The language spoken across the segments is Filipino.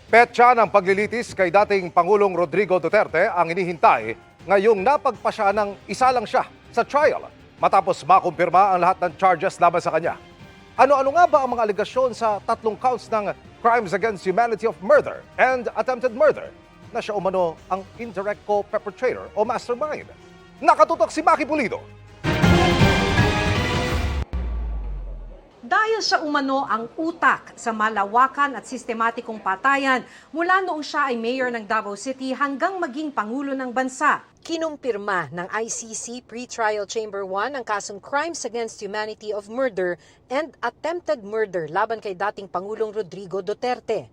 Petsa ng paglilitis kay dating Pangulong Rodrigo Duterte ang inihintay ngayong napagpasya ng isa lang siya sa trial matapos makumpirma ang lahat ng charges laban sa kanya. Ano-ano nga ba ang mga alegasyon sa tatlong counts ng crimes against humanity of murder and attempted murder na siya umano ang indirect co-perpetrator o mastermind? Nakatutok si Maki Pulido. Dahil siya umano ang utak sa malawakan at sistematikong patayan mula noong siya ay mayor ng Davao City hanggang maging pangulo ng bansa. Kinumpirma ng ICC Pre-Trial Chamber 1 ang kasong crimes against humanity of murder and attempted murder laban kay dating Pangulong Rodrigo Duterte.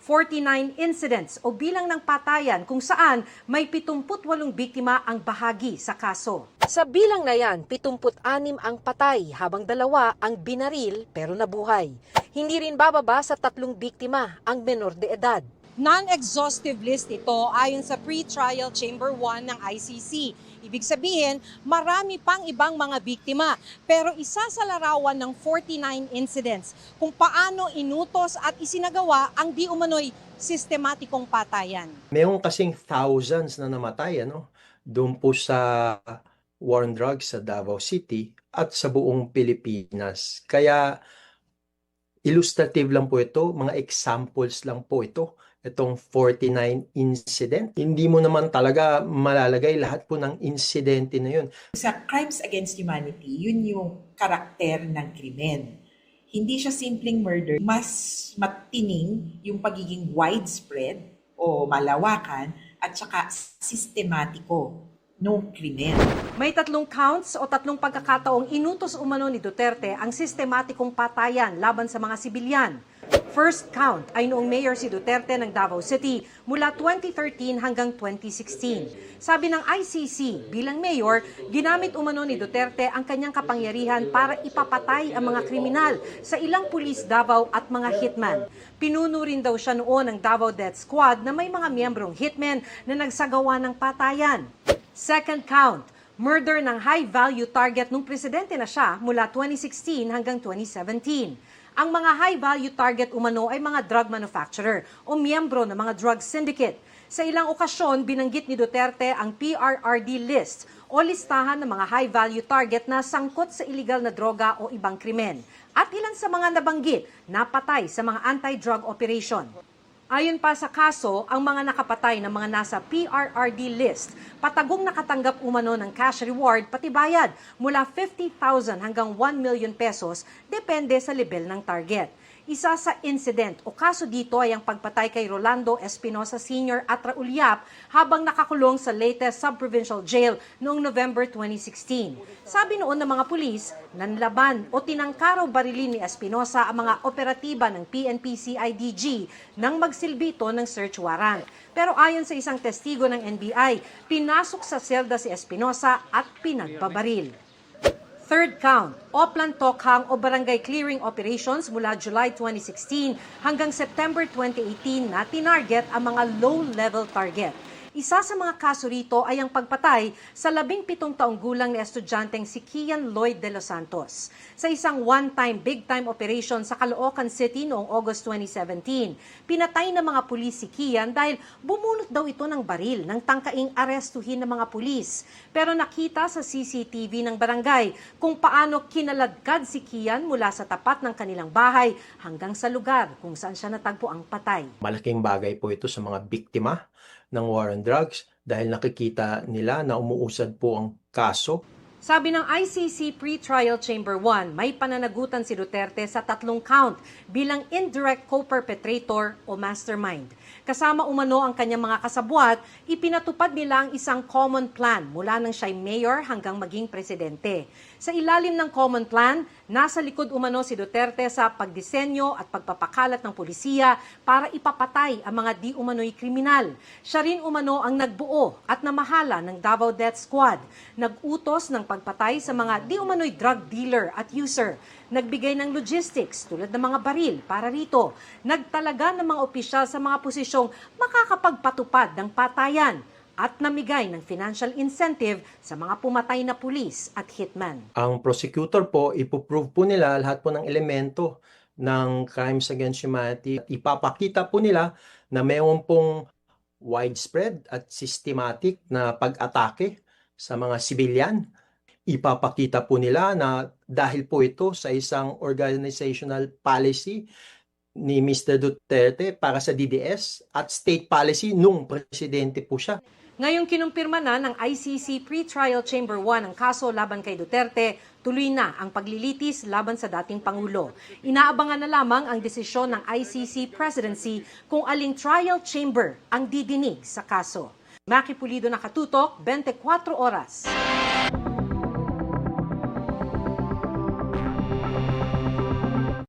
49 incidents o bilang ng patayan kung saan may 78 biktima ang bahagi sa kaso. Sa bilang na yan, 76 ang patay habang 2 ang binaril pero nabuhay. Hindi rin bababa sa 3 biktima ang menor de edad. Non-exhaustive list ito ayon sa Pre-Trial Chamber 1 ng ICC. Ibig sabihin, marami pang ibang mga biktima. Pero isa sa larawan ng 49 incidents kung paano inutos at isinagawa ang di umano'y sistematikong patayan. Mayroon kasing thousands na namatay doon po sa war on drugs sa Davao City at sa buong Pilipinas. Kaya illustrative lang po ito, mga examples lang po ito. Itong 49 incident, hindi mo naman talaga malalagay lahat po ng insidente na yun. Sa crimes against humanity, yun yung karakter ng krimen. Hindi siya simpleng murder, mas matining yung pagiging widespread o malawakan at saka sistematiko ng krimen. May 3 counts o 3 pagkakataong inutos umano ni Duterte ang sistematikong patayan laban sa mga sibilyan. First count ay noong mayor si Duterte ng Davao City mula 2013 hanggang 2016. Sabi ng ICC, bilang mayor, ginamit umano ni Duterte ang kanyang kapangyarihan para ipapatay ang mga kriminal sa ilang pulis Davao at mga hitman. Pinuno rin daw siya noon ng Davao Death Squad na may mga miyembrong hitmen na nagsagawa ng patayan. Second count, murder ng high-value target nung presidente na siya mula 2016 hanggang 2017. Ang mga high-value target umano ay mga drug manufacturer o miyembro ng mga drug syndicate. Sa ilang okasyon, binanggit ni Duterte ang PRRD list o listahan ng mga high-value target na sangkot sa illegal na droga o ibang krimen. At ilan sa mga nabanggit, napatay sa mga anti-drug operation. Ayon pa sa kaso, ang mga nakapatay ng mga nasa PRRD list, patagong nakatanggap umano ng cash reward pati bayad mula 50,000 hanggang 1 million pesos depende sa level ng target. Isa sa incident o kaso dito ay ang pagpatay kay Rolando Espinosa Sr. at Raul Yap habang nakakulong sa latest sub-provincial jail noong November 2016. Sabi noon ng mga pulis, nanlaban o tinangkaraw barilin ni Espinosa ang mga operatiba ng PNP-CIDG nang magsilbi ito ng search warrant. Pero ayon sa isang testigo ng NBI, pinasok sa selda si Espinosa at pinagbabaril. Third count, Oplan Tokhang o Barangay Clearing Operations mula July 2016 hanggang September 2018 na tinarget ang mga low-level target. Isa sa mga kaso rito ay ang pagpatay sa 17 taong gulang na estudyanteng si Kian Lloyd de los Santos sa isang one-time, big-time operation sa Caloocan City noong August 2017. Pinatay ng mga pulis si Kian dahil bumunot daw ito ng baril nang tangkaing arestuhin ng mga pulis. Pero nakita sa CCTV ng barangay kung paano kinaladkad si Kian mula sa tapat ng kanilang bahay hanggang sa lugar kung saan siya natagpo ang patay. Malaking bagay po ito sa mga biktima ng war on drugs dahil nakikita nila na umuusad po ang kaso. Sabi ng ICC Pre-Trial Chamber 1, may pananagutan si Duterte sa 3 count bilang indirect co-perpetrator o mastermind. Kasama umano ang kanyang mga kasabwat, ipinatupad nila ang isang common plan mula nang siya'y mayor hanggang maging presidente. Sa ilalim ng common plan, nasa likod umano si Duterte sa pagdisenyo at pagpapakalat ng polisiya para ipapatay ang mga di umano'y kriminal. Siya rin umano ang nagbuo at namahala ng Davao Death Squad, nag-utos ng pagpatay sa mga di umano'y drug dealer at user, nagbigay ng logistics tulad ng mga baril para rito, nagtalaga ng mga opisyal sa mga posisyong makakapagpatupad ng patayan, at namigay ng financial incentive sa mga pumatay na pulis at hitman. Ang prosecutor po, ipoprove po nila lahat po ng elemento ng crimes against humanity. Ipapakita po nila na mayroon pong widespread at systematic na pag-atake sa mga sibilyan. Ipapakita po nila na dahil po ito sa isang organizational policy ni Mr. Duterte para sa DDS at state policy nung presidente po siya. Ngayong kinumpirma na ng ICC Pre-Trial Chamber 1 ang kaso laban kay Duterte, tuloy na ang paglilitis laban sa dating Pangulo. Inaabangan na lamang ang desisyon ng ICC Presidency kung aling trial chamber ang didinig sa kaso. Maki Pulido, Nakatutok, 24 Oras.